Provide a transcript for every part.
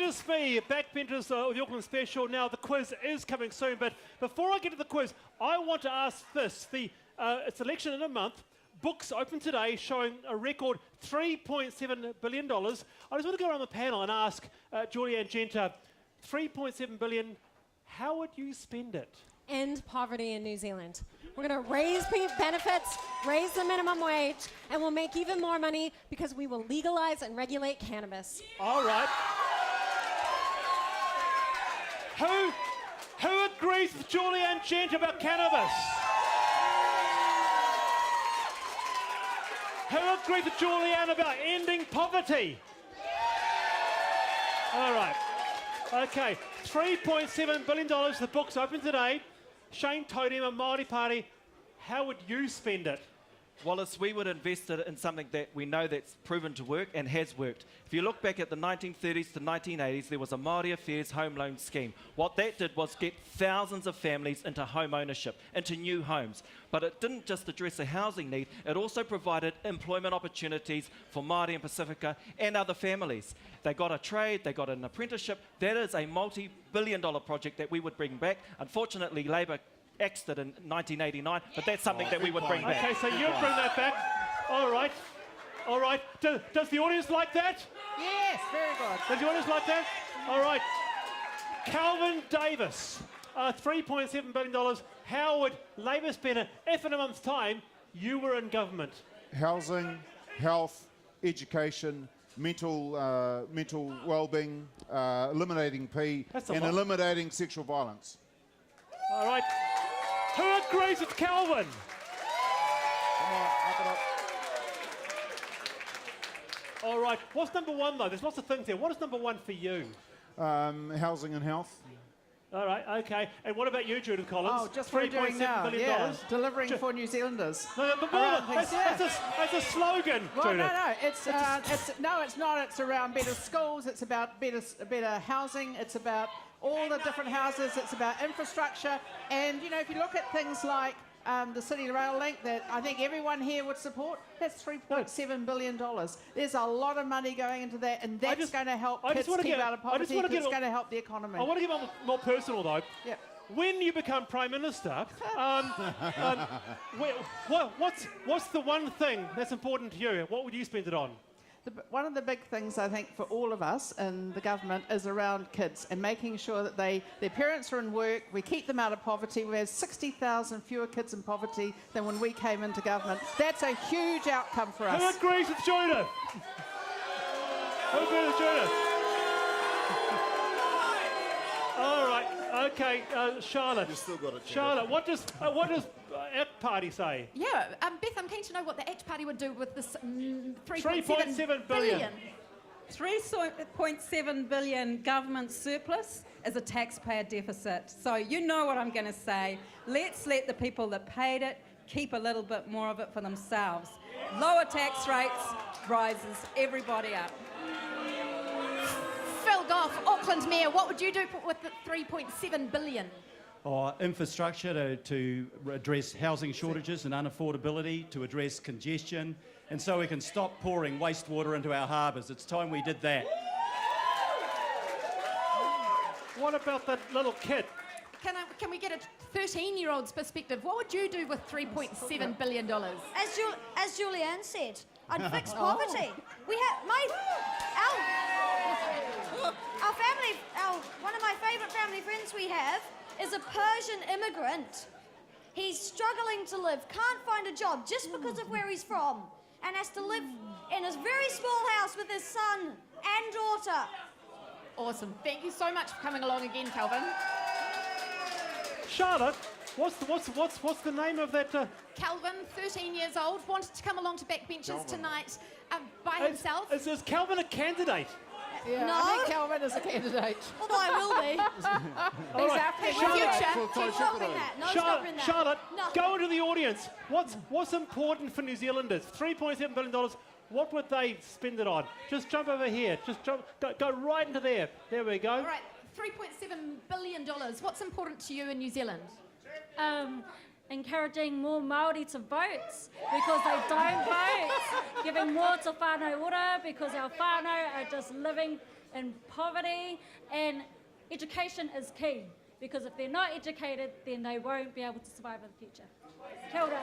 just me, backbenchers of the Auckland Special. Now, the quiz is coming soon, but before I get to the quiz, I want to ask this. It's election in a month. Books open today showing a record $3.7 billion. I just want to go around the panel and ask Julie and Genter, $3.7 billion, how would you spend it? End poverty in New Zealand. We're going to raise benefits, raise the minimum wage, and we'll make even more money because we will legalize and regulate cannabis. All right. Who agrees with Julie and Genter about cannabis? Who agrees with Julianne about ending poverty? All right. Okay, $3.7 billion. The book's open today. Shane Taurima, Maori Party, how would you spend it? Wallace, we would invest it in something that we know that's proven to work and has worked. If you look back at the 1930s to 1980s, there was a Maori Affairs home loan scheme. What that did was get thousands of families into home ownership, into new homes. But it didn't just address a housing need, it also provided employment opportunities for Māori and Pacifica and other families. They got a trade, they got an apprenticeship. That is a multi-billion-dollar project that we would bring back. Unfortunately, Labour axed it in 1989, but that's something that we would bring back. Okay, so you'd bring that back. All right. All right. Does the audience like that? Yes, very good. Does the audience like that? All right. Kelvin Davis, $3.7 billion. How would Labour spend it if in a month's time you were in government? Housing, health, education, mental well-being, eliminating P, and eliminating sexual violence. All right. Who agrees with Kelvin? Come on, up it up. All right. What's number one, though? There's lots of things here. What is number one for you? Housing and health. All right, okay. And what about you, Judith Collins? Oh, just what we're doing now, yeah, delivering for New Zealanders. No, but that's a slogan, well, Judith. No, it's not. It's around better schools. It's about better housing. It's about all the different houses. It's about infrastructure. And, you know, if you look at things like the City Rail Link that I think everyone here would support, that's $3.7 billion. There's a lot of money going into that, and that's going to help kids keep out of poverty. It's going to help the economy. I want to get more personal, though. Yep. When you become Prime Minister, what's the one thing that's important to you? What would you spend it on? One of the big things, I think, for all of us in the government is around kids and making sure that their parents are in work, we keep them out of poverty. We have 60,000 fewer kids in poverty than when we came into government. That's a huge outcome for us. Who agrees with Judith? Who agrees with Judith? All right, okay, Charlotte. You still got it. Charlotte, what does ACT Party say? Yeah, Beth, I'm keen to know what the ACT Party would do with this $3.7 billion. $3.7 billion government surplus is a taxpayer deficit. So you know what I'm going to say. Let's let the people that paid it keep a little bit more of it for themselves. Lower tax rates rises everybody up. Phil Goff, Auckland Mayor, what would you do with the $3.7 billion? Infrastructure to address housing shortages and unaffordability, to address congestion, and so we can stop pouring wastewater into our harbours. It's time we did that. What about that little kid? Can we get a 13-year-old's perspective? What would you do with $3.7 billion? As Julianne said, I'd fix poverty. We have our family. One of my favourite family friends we have is a Persian immigrant. He's struggling to live, can't find a job just because of where he's from, and has to live in a very small house with his son and daughter. Awesome. Thank you so much for coming along again, Kelvin. Charlotte, what's the name of that? Kelvin, 13 years old, wanted to come along to Backbenchers tonight by himself. Is Kelvin a candidate? Yeah, No. I think Kelvin is a candidate. Although I will be. All right. Keep stopping that. No stopping that. Charlotte, No. go into the audience. What's important for New Zealanders? $3.7 billion. What would they spend it on? Just jump over here. Just jump. Go right into there. There we go. All right, $3.7 billion. What's important to you in New Zealand? encouraging more Maori to vote because they don't vote, giving more to whānau ora because our whānau are just living in poverty, and education is key because if they're not educated, then they won't be able to survive in the future. Kia ora.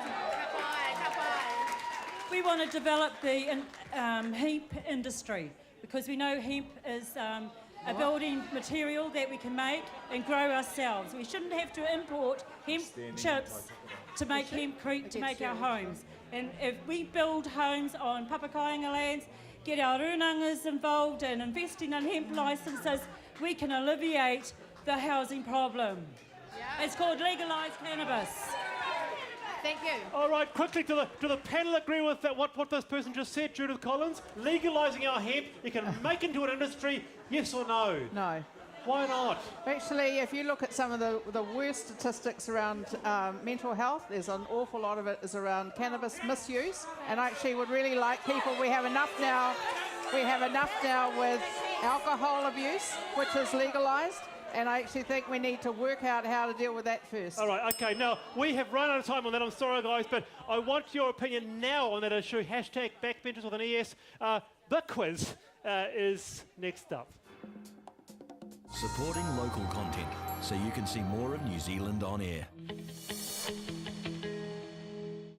We want to develop the hemp industry because we know hemp is a building material that we can make and grow ourselves. We shouldn't have to import hemp chips to make hempcrete to make our homes. And if we build homes on papakainga lands, get our runangas involved and investing in hemp licences, we can alleviate the housing problem. It's called legalised cannabis. Thank you. All right, quickly, do the panel agree with that? What this person just said, Judith Collins? Legalising our hemp, you can make into an industry, yes or no? No. Why not? Actually, if you look at some of the worst statistics around mental health, there's an awful lot of it is around cannabis misuse. And I actually would really like people, we have enough now with alcohol abuse, which is legalised. And I actually think we need to work out how to deal with that first. All right, okay, now, we have run out of time on that, I'm sorry guys, but I want your opinion now on that issue. Hashtag backbenchers with an ES. The quiz is next up. Supporting local content so you can see more of New Zealand on air.